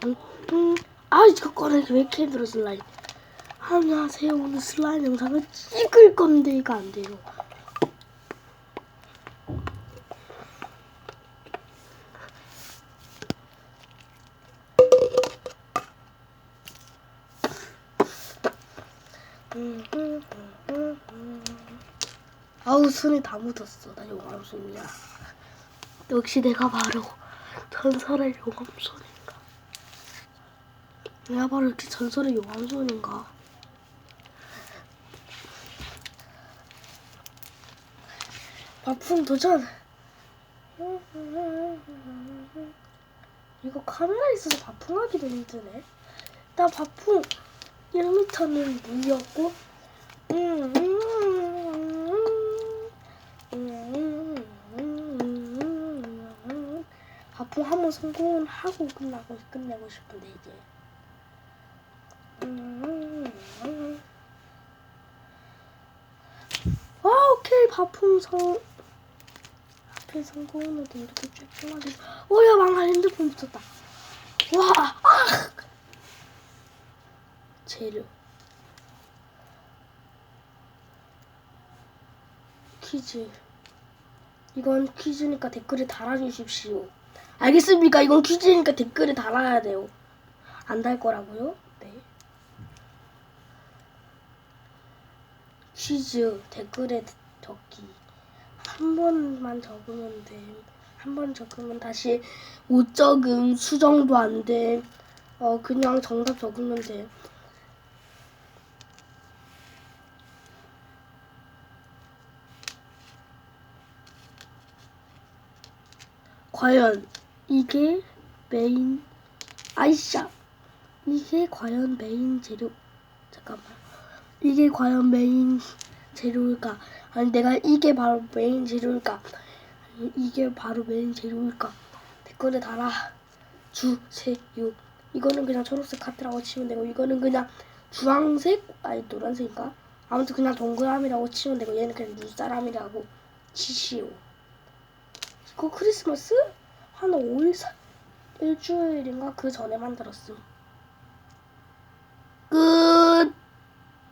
이거 꺼내기 왜 이렇게 힘들어 슬라임. 안녕하세요. 오늘 슬라임 영상을 찍을 건데 이거 안 돼요. 아우 손이 다 묻었어. 나 용암손이야. 역시 내가 바로 전설의 용암손인가. 내가 바로 이렇게 전설의 용암손인가. 바풍 도전. 이거 카메라 있어서 바풍하기도 힘드네. 나 바풍 1m는 무이었고 바풍 한번 성공을 하고 끝내고 싶은데 이제 오케이 바풍 앞에 성공했는데 이렇게 쬐끔하게 오야 망할 핸드폰 붙었다. 재료 퀴즈. 이건 퀴즈니까 댓글에 달아주십시오. 알겠습니까? 이건 퀴즈니까 댓글에 달아야 돼요. 안 달 거라고요? 네. 퀴즈 댓글에 적기. 한 번만 적으면 돼. 한 번 적으면 다시 못 적음, 수정도 안 돼. 그냥 정답 적으면 돼. 과연 이게 메인 이게 과연 메인 재료. 잠깐만. 이게 과연 메인 재료일까? 아니 내가 이게 바로 메인 재료일까? 아니 이게 바로 메인 재료일까? 댓글에 달아주세요. 이거는 그냥 초록색 카트라고 치면 되고 이거는 그냥 주황색? 아니 노란색인가? 아무튼 그냥 동그라미라고 치면 되고 얘는 그냥 눈사람이라고 치시오. 이거 크리스마스? 한 5일 일주일인가 그 전에 만들었음.